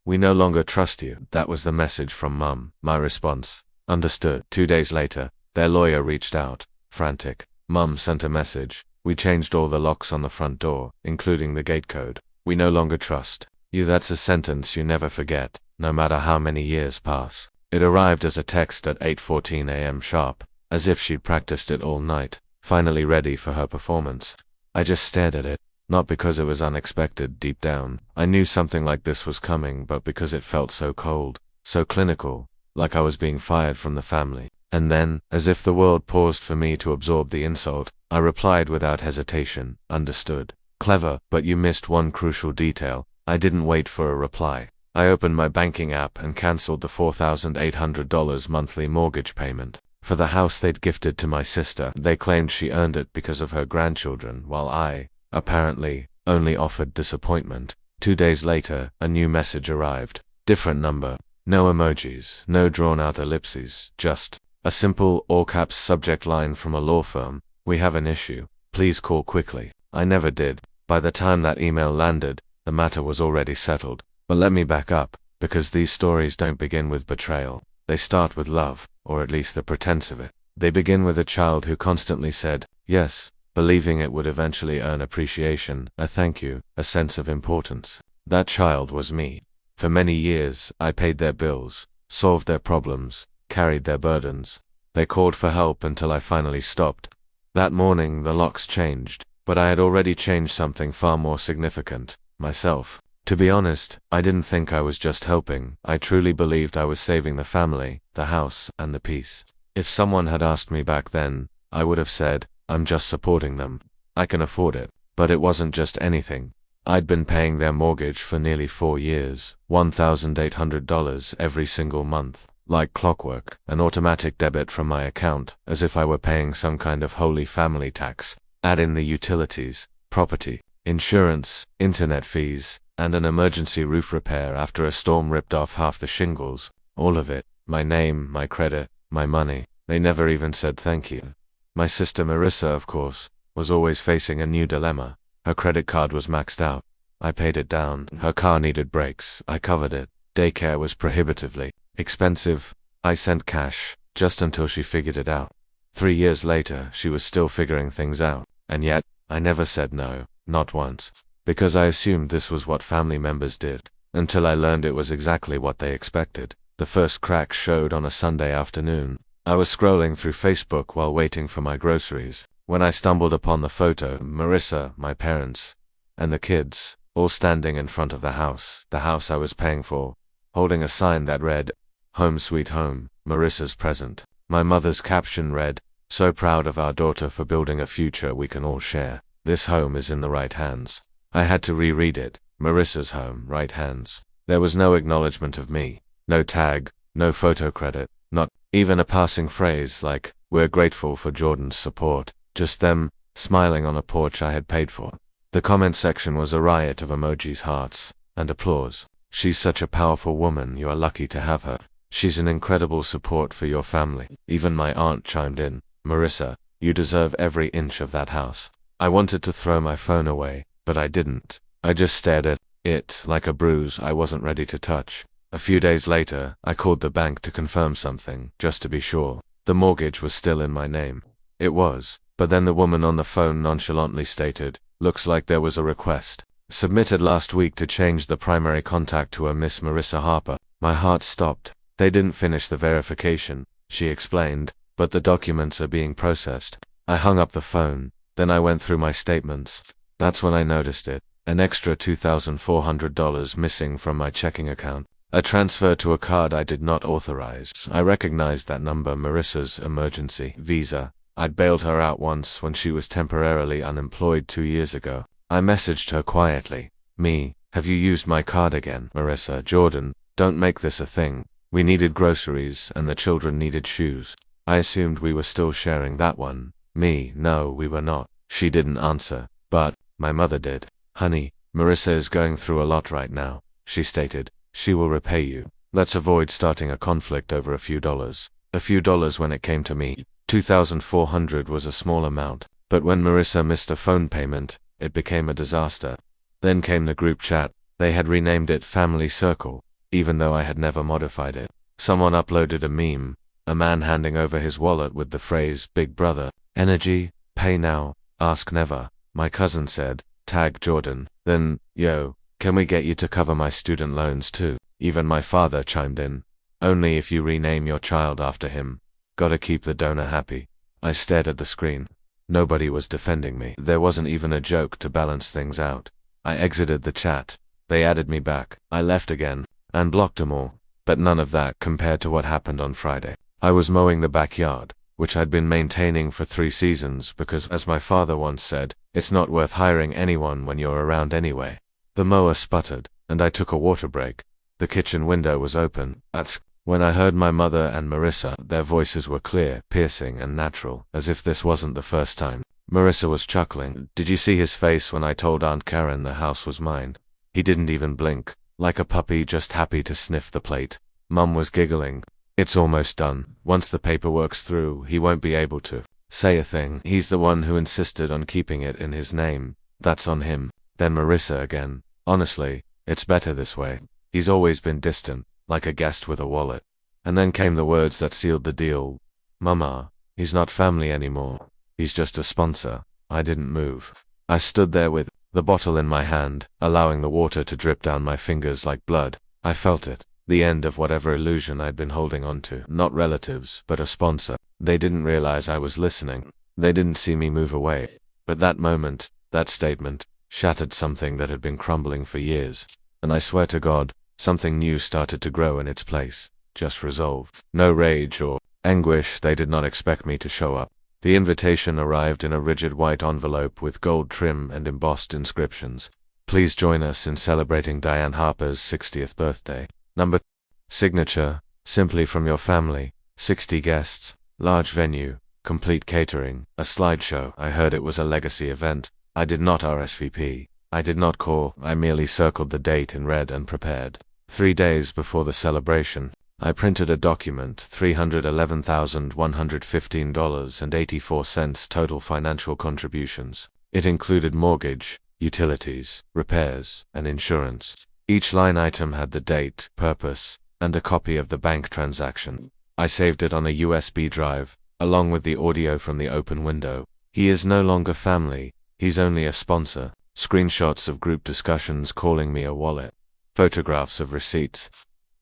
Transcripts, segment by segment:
"We no longer trust you." That was the message from Mum. My response: "Understood." 2 days later, their lawyer reached out, frantic. Mum sent a message: "We changed all the locks on the front door, including the gate code. We no longer trust you." That's a sentence you never forget, no matter how many years pass. It arrived as a text at 8:14 a.m. sharp, as if she'd practiced it all night, finally ready for her performance. I just stared at it, not because it was unexpected. Deep down, I knew something like this was coming, but because it felt so cold, so clinical, like I was being fired from the family. And then, as if the world paused for me to absorb the insult, I replied without hesitation, "Understood." Clever, but you missed one crucial detail. I didn't wait for a reply. I opened my banking app and canceled the $4,800 monthly mortgage payment for the house they'd gifted to my sister. They claimed she earned it because of her grandchildren, while I, apparently, only offered disappointment. 2 days later, a new message arrived. Different number. No emojis, no drawn-out ellipses, just a simple, all-caps subject line from a law firm: "We have an issue. Please call quickly." I never did. By the time that email landed, the matter was already settled. But let me back up, because these stories don't begin with betrayal. They start with love, or at least the pretense of it. They begin with a child who constantly said yes, believing it would eventually earn appreciation, a thank you, a sense of importance. That child was me. For many years, I paid their bills, solved their problems, carried their burdens. They called for help until I finally stopped. That morning, the locks changed, but I had already changed something far more significant: myself. To be honest, I didn't think I was just helping. I truly believed I was saving the family, the house, and the peace. If someone had asked me back then, I would have said, "I'm just supporting them. I can afford it." But it wasn't just anything. I'd been paying their mortgage for nearly 4 years, $1,800 every single month, like clockwork, an automatic debit from my account, as if I were paying some kind of holy family tax. Add in the utilities, property, insurance, internet fees, and an emergency roof repair after a storm ripped off half the shingles. All of it, my name, my credit, my money. They never even said thank you. My sister Marissa, of course, was always facing a new dilemma. Her credit card was maxed out. I paid it down. Her car needed brakes. I covered it. Daycare was prohibitively expensive. I sent cash, just until she figured it out. 3 years later, she was still figuring things out. And yet, I never said no, not once. Because I assumed this was what family members did, until I learned it was exactly what they expected. The first crack showed on a Sunday afternoon. I was scrolling through Facebook while waiting for my groceries, when I stumbled upon the photo: Marissa, my parents, and the kids, all standing in front of the house I was paying for, holding a sign that read, "Home Sweet Home, Marissa's Present." My mother's caption read, "So proud of our daughter for building a future we can all share. This home is in the right hands." I had to reread it: Marissa's home, right hands. There was no acknowledgement of me, no tag, no photo credit, not even a passing phrase like, "We're grateful for Jordan's support." Just them, smiling on a porch I had paid for. The comment section was a riot of emojis, hearts, and applause. "She's such a powerful woman, you are lucky to have her. She's an incredible support for your family." Even my aunt chimed in, "Marissa, you deserve every inch of that house." I wanted to throw my phone away, but I didn't. I just stared at it like a bruise I wasn't ready to touch. A few days later, I called the bank to confirm something, just to be sure. The mortgage was still in my name. It was, but then the woman on the phone nonchalantly stated, "Looks like there was a request submitted last week to change the primary contact to a Miss Marissa Harper." My heart stopped. "They didn't finish the verification," she explained, "but the documents are being processed." I hung up the phone. Then I went through my statements. That's when I noticed it. An extra $2,400 missing from my checking account. A transfer to a card I did not authorize. I recognized that number: Marissa's emergency visa. I'd bailed her out once when she was temporarily unemployed 2 years ago. I messaged her quietly. "Have you used my card again, Marissa? Jordan, don't make this a thing. We needed groceries, and the children needed shoes." I assumed we were still sharing that one. No, we were not. She didn't answer, but my mother did. "Honey, Marissa is going through a lot right now," she stated. "She will repay you. Let's avoid starting a conflict over a few dollars." A few dollars when it came to me. $2,400 was a small amount, but when Marissa missed a phone payment, it became a disaster. Then came the group chat. They had renamed it Family Circle. even though I had never modified it. Someone uploaded a meme, a man handing over his wallet with the phrase, "Big brother, energy, pay now, ask never." My cousin said, "Tag Jordan." Then, "Yo, can we get you to cover my student loans too?" Even my father chimed in, "Only if you rename your child after him. Gotta keep the donor happy." I stared at the screen. Nobody was defending me. There wasn't even a joke to balance things out. I exited the chat. They added me back. I left again, and blocked them all. But none of that compared to what happened on Friday. I was mowing the backyard, which I'd been maintaining for 3 seasons because, as my father once said, it's not worth hiring anyone when you're around anyway. The mower sputtered, and I took a water break. The kitchen window was open. That's when I heard my mother and Marissa. Their voices were clear, piercing, and natural, as if this wasn't the first time. Marissa was chuckling. "Did you see his face when I told Aunt Karen the house was mine? He didn't even blink, like a puppy just happy to sniff the plate." Mum was giggling. "It's almost done. Once the paperwork's through, he won't be able to say a thing. He's the one who insisted on keeping it in his name. That's on him." Then Marissa again. "Honestly, it's better this way. He's always been distant, like a guest with a wallet." And then came the words that sealed the deal. "Mama, he's not family anymore. He's just a sponsor." I didn't move. I stood there with the bottle in my hand, allowing the water to drip down my fingers like blood. I felt it. The end of whatever illusion I'd been holding on to. Not relatives, but a sponsor. They didn't realize I was listening. They didn't see me move away. But that moment, that statement, shattered something that had been crumbling for years. And I swear to God, something new started to grow in its place. Just resolve. No rage or anguish. They did not expect me to show up. The invitation arrived in a rigid white envelope with gold trim and embossed inscriptions. "Please join us in celebrating Diane Harper's 60th birthday. Number signature, simply from your family. 60 guests, large venue, complete catering, a slideshow." I heard it was a legacy event. I did not RSVP. I did not call. I merely circled the date in red and prepared. 3 days before the celebration, I printed a document, $311,115.84 total financial contributions. It included mortgage, utilities, repairs, and insurance. Each line item had the date, purpose, and a copy of the bank transaction. I saved it on a USB drive, along with the audio from the open window. "He is no longer family, he's only a sponsor." Screenshots of group discussions calling me a wallet. Photographs of receipts.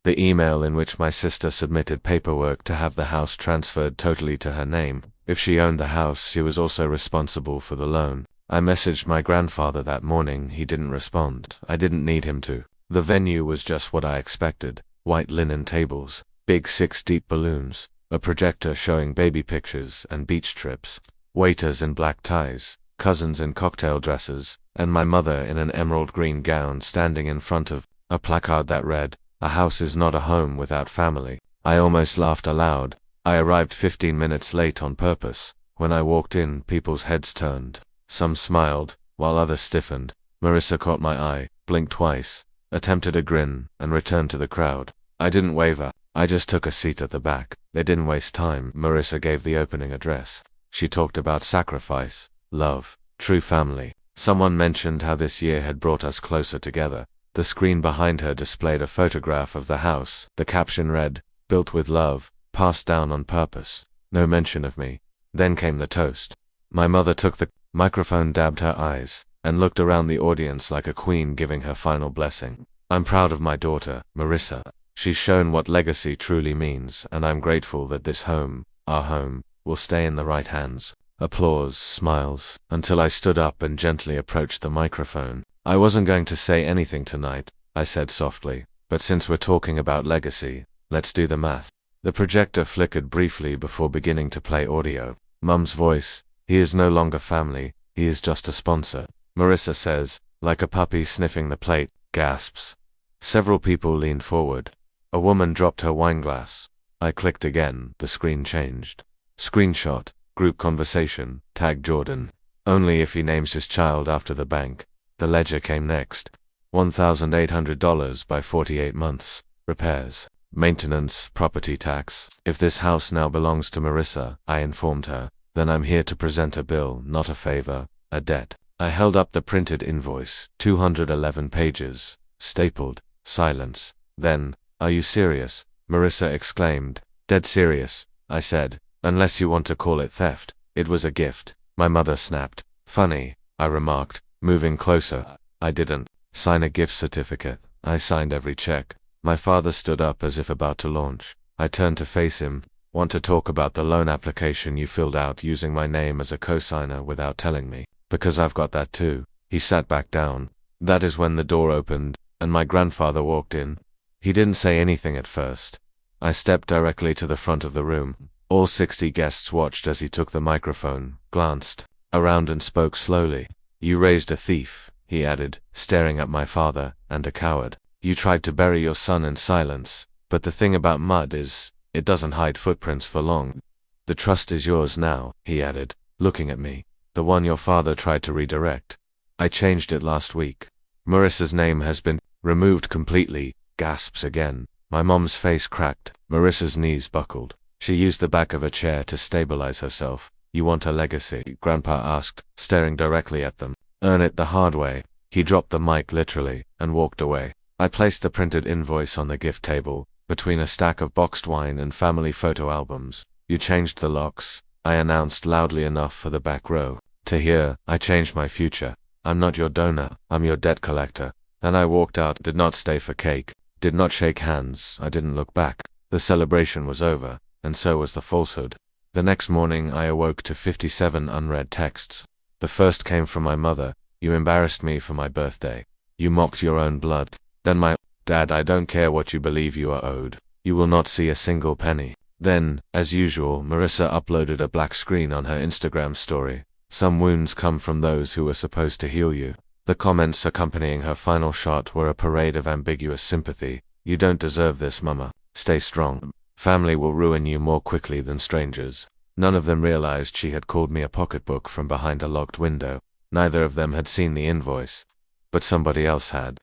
The email in which my sister submitted paperwork to have the house transferred totally to her name. If she owned the house, she was also responsible for the loan. I messaged my grandfather that morning. He didn't respond. I didn't need him to. The venue was just what I expected. White linen tables, big 6-deep balloons, a projector showing baby pictures and beach trips, waiters in black ties, cousins in cocktail dresses, and my mother in an emerald green gown standing in front of a placard that read, "A house is not a home without family." I almost laughed aloud. I arrived 15 minutes late on purpose. When I walked in, people's heads turned. Some smiled, while others stiffened. Marissa caught my eye, blinked twice, attempted a grin, and returned to the crowd. I didn't waver. I just took a seat at the back. They didn't waste time. Marissa gave the opening address. She talked about sacrifice, love, true family. Someone mentioned how this year had brought us closer together. The screen behind her displayed a photograph of the house. The caption read, "Built with love, passed down on purpose." No mention of me. Then came the toast. My mother took the microphone, dabbed her eyes, and looked around the audience like a queen giving her final blessing. "I'm proud of my daughter, Marissa. She's shown what legacy truly means, and I'm grateful that this home, our home, will stay in the right hands." Applause, smiles, until I stood up and gently approached the microphone. "I wasn't going to say anything tonight," I said softly, "but since we're talking about legacy, let's do the math." The projector flickered briefly before beginning to play audio. Mum's voice, "He is no longer family, he is just a sponsor." Marissa says, "Like a puppy sniffing the plate," gasps. Several people leaned forward. A woman dropped her wine glass. I clicked again. The screen changed. Screenshot, group conversation, tag Jordan. Only if he names his child after the bank. The ledger came next. $1,800 by 48 months. Repairs, maintenance, property tax. "If this house now belongs to Marissa," I informed her, "then I'm here to present a bill, not a favor, a debt." I held up the printed invoice, 211 pages, stapled, silence. Then, Are you serious? Marissa exclaimed. Dead serious, I said. Unless you want to call it theft. It was a gift. My mother snapped. Funny, I remarked, moving closer. I didn't sign a gift certificate. I signed every check. My father stood up as if about to launch. I turned to face him. Want to talk about the loan application you filled out using my name as a cosigner without telling me? Because I've got that too. He sat back down. That is when the door opened, and my grandfather walked in. He didn't say anything at first. I stepped directly to the front of the room. All 60 guests watched as he took the microphone, glanced around and spoke slowly. You raised a thief, he added, staring at my father, and a coward. You tried to bury your son in silence, but the thing about mud is, it doesn't hide footprints for long. The trust is yours now, he added, looking at me. The one your father tried to redirect. I changed it last week. Marissa's name has been removed completely, gasps again. My mom's face cracked. Marissa's knees buckled. She used the back of a chair to stabilize herself. You want a legacy? Grandpa asked, staring directly at them. Earn it the hard way. He dropped the mic literally, and walked away. I placed the printed invoice on the gift table, between a stack of boxed wine and family photo albums. You changed the locks, I announced loudly enough for the back row to hear. I changed my future. I'm not your donor, I'm your debt collector. Then I walked out, did not stay for cake, did not shake hands, I didn't look back. The celebration was over, and so was the falsehood. The next morning I awoke to 57 unread texts. The first came from my mother. You embarrassed me for my birthday. You mocked your own blood. Then my dad, I don't care what you believe you are owed. You will not see a single penny. Then, as usual, Marissa uploaded a black screen on her Instagram story. Some wounds come from those who were supposed to heal you. The comments accompanying her final shot were a parade of ambiguous sympathy. You don't deserve this, mama. Stay strong. Family will ruin you more quickly than strangers. None of them realized she had called me a pocketbook from behind a locked window. Neither of them had seen the invoice. But somebody else had.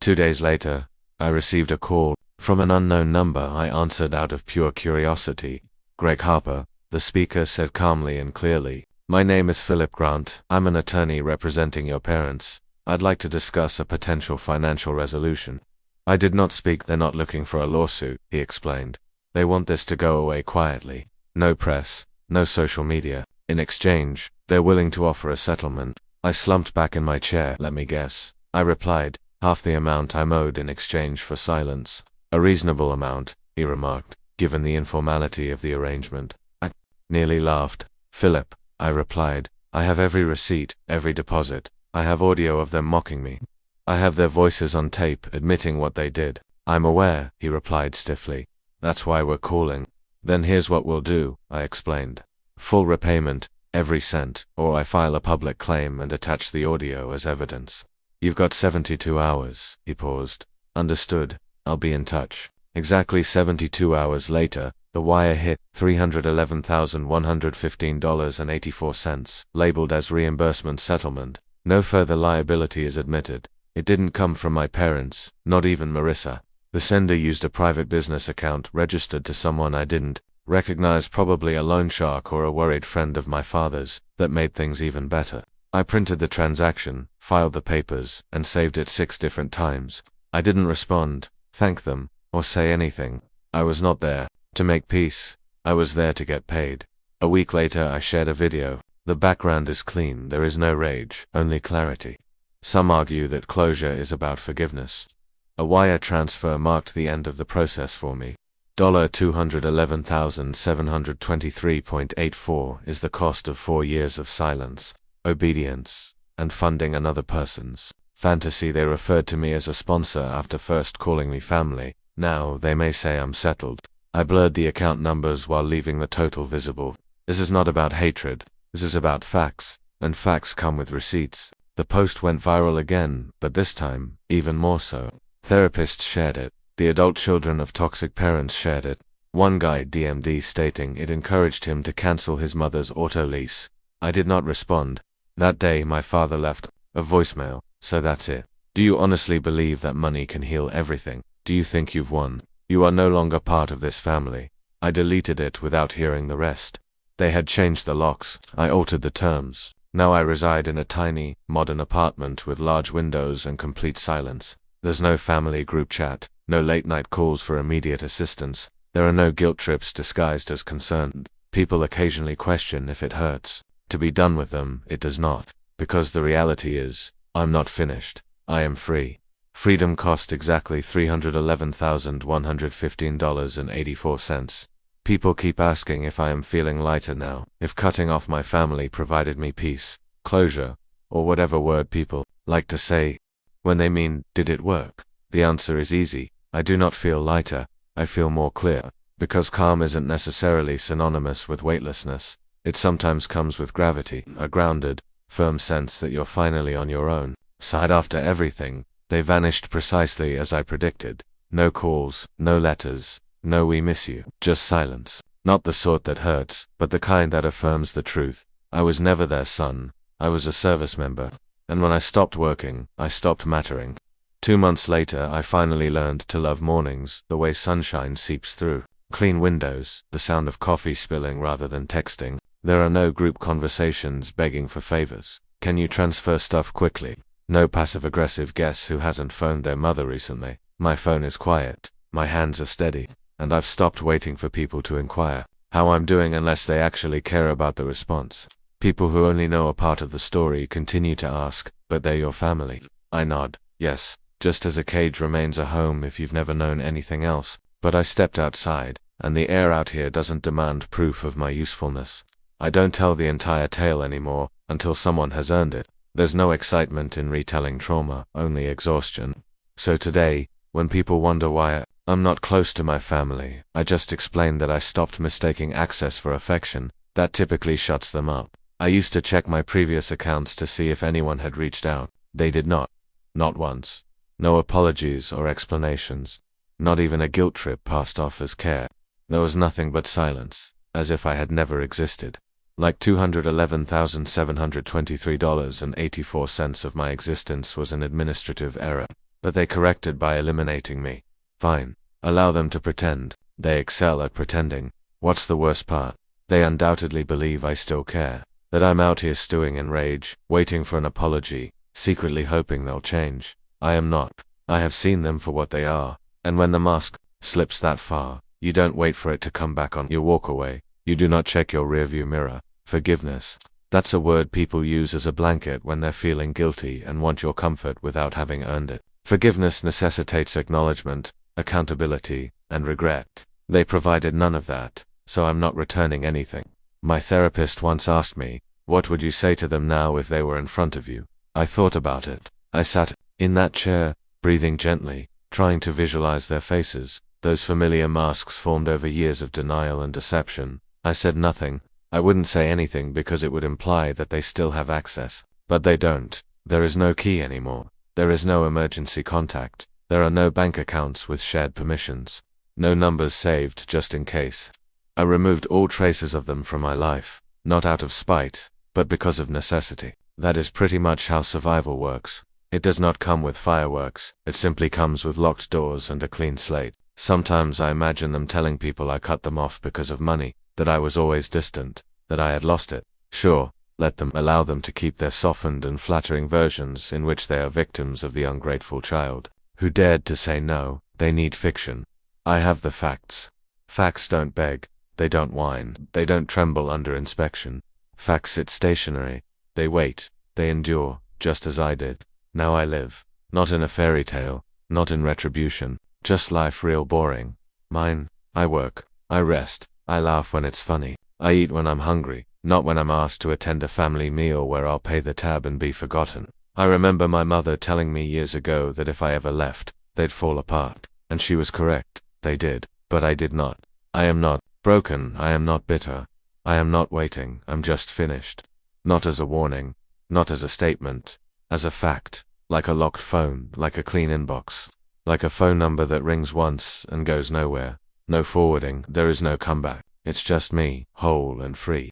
2 days later, I received a call from an unknown number. I answered out of pure curiosity. Greg Harper, the speaker said calmly and clearly. My name is Philip Grant. I'm an attorney representing your parents. I'd like to discuss a potential financial resolution. I did not speak. They're not looking for a lawsuit, he explained. They want this to go away quietly. No press, no social media. In exchange, they're willing to offer a settlement. I slumped back in my chair. Let me guess. I replied, half the amount I'm owed in exchange for silence. A reasonable amount, he remarked, given the informality of the arrangement. I nearly laughed. Philip, I replied, I have every receipt, every deposit. I have audio of them mocking me. I have their voices on tape admitting what they did. I'm aware, he replied stiffly. That's why we're calling. Then here's what we'll do, I explained. Full repayment, every cent, or I file a public claim and attach the audio as evidence. You've got 72 hours, he paused. Understood, I'll be in touch. Exactly 72 hours later, the wire hit $311,115.84, labeled as reimbursement settlement. No further liability is admitted. It didn't come from my parents, not even Marissa. The sender used a private business account registered to someone I didn't recognize, probably a loan shark or a worried friend of my father's. That made things even better. I printed the transaction, filed the papers, and saved it 6 different times. I didn't respond, thank them, or say anything. I was not there to make peace. I was there to get paid. A week later I shared a video. The background is clean, there is no rage, only clarity. Some argue that closure is about forgiveness. A wire transfer marked the end of the process for me. $211,723.84 is the cost of 4 years of silence, obedience, and funding another person's fantasy. They referred to me as a sponsor after first calling me family. Now they may say I'm settled. I blurred the account numbers while leaving the total visible. This is not about hatred. This is about facts, and facts come with receipts. The post went viral again, but this time, even more so. Therapists shared it. The adult children of toxic parents shared it. One guy DM'd stating it encouraged him to cancel his mother's auto lease. I did not respond. That day my father left a voicemail. So that's it. Do you honestly believe that money can heal everything? Do you think you've won? You are no longer part of this family. I deleted it without hearing the rest. They had changed the locks. I altered the terms. Now I reside in a tiny, modern apartment with large windows and complete silence. There's no family group chat, no late-night calls for immediate assistance. There are no guilt trips disguised as concern. People occasionally question if it hurts. To be done with them, it does not. Because the reality is, I'm not finished. I am free. Freedom cost exactly $311,115.84. People keep asking if I am feeling lighter now, if cutting off my family provided me peace, closure, or whatever word people like to say when they mean, did it work? The answer is easy. I do not feel lighter, I feel more clear. Because calm isn't necessarily synonymous with weightlessness. It sometimes comes with gravity, a grounded, firm sense that you're finally on your own side after everything. They vanished precisely as I predicted. No calls, no letters, no we miss you, just silence. Not the sort that hurts, but the kind that affirms the truth. I was never their son. I was a service member. And when I stopped working, I stopped mattering. 2 months later, I finally learned to love mornings, the way sunshine seeps through. Clean windows, the sound of coffee spilling rather than texting. There are no group conversations begging for favors. Can you transfer stuff quickly? No passive-aggressive guess who hasn't phoned their mother recently. My phone is quiet, my hands are steady, and I've stopped waiting for people to inquire how I'm doing unless they actually care about the response. People who only know a part of the story continue to ask, but they're your family. I nod, yes, just as a cage remains a home if you've never known anything else. But I stepped outside, and the air out here doesn't demand proof of my usefulness. I don't tell the entire tale anymore until someone has earned it. There's no excitement in retelling trauma, only exhaustion. So today, when people wonder why I'm not close to my family, I just explain that I stopped mistaking access for affection. That typically shuts them up. I used to check my previous accounts to see if anyone had reached out. They did not. Not once. No apologies or explanations. Not even a guilt trip passed off as care. There was nothing but silence, as if I had never existed. Like $211,723.84 of my existence was an administrative error, but they corrected by eliminating me. Fine. Allow them to pretend. They excel at pretending. What's the worst part? They undoubtedly believe I still care, that I'm out here stewing in rage, waiting for an apology, secretly hoping they'll change. I am not. I have seen them for what they are, and when the mask slips that far, you don't wait for it to come back on. You walk away. You do not check your rearview mirror. Forgiveness. That's a word people use as a blanket when they're feeling guilty and want your comfort without having earned it. Forgiveness necessitates acknowledgement, accountability, and regret. They provided none of that, so I'm not returning anything. My therapist once asked me, what would you say to them now if they were in front of you? I thought about it. I sat in that chair, breathing gently, trying to visualize their faces, those familiar masks formed over years of denial and deception. I said nothing. I wouldn't say anything because it would imply that they still have access. But they don't. There is no key anymore. There is no emergency contact. There are no bank accounts with shared permissions. No numbers saved just in case. I removed all traces of them from my life, not out of spite, but because of necessity. That is pretty much how survival works. It does not come with fireworks. It simply comes with locked doors and a clean slate. Sometimes I imagine them telling people I cut them off because of money, that I was always distant, that I had lost it. Sure, let them. Allow them to keep their softened and flattering versions in which they are victims of the ungrateful child who dared to say no. They need fiction. I have the facts. Facts don't beg. They don't whine. They don't tremble under inspection. Facts sit stationary. They wait. They endure, just as I did. Now I live. Not in a fairy tale. Not in retribution. Just life real boring. Mine. I work. I rest. I laugh when it's funny. I eat when I'm hungry, not when I'm asked to attend a family meal where I'll pay the tab and be forgotten. I remember my mother telling me years ago that if I ever left, they'd fall apart. And she was correct. They did. But I did not. I am not broken. I am not bitter. I am not waiting. I'm just finished. Not as a warning. Not as a statement. As a fact. Like a locked phone. Like a clean inbox. Like a phone number that rings once and goes nowhere. No forwarding. There is no comeback. It's just me, whole and free.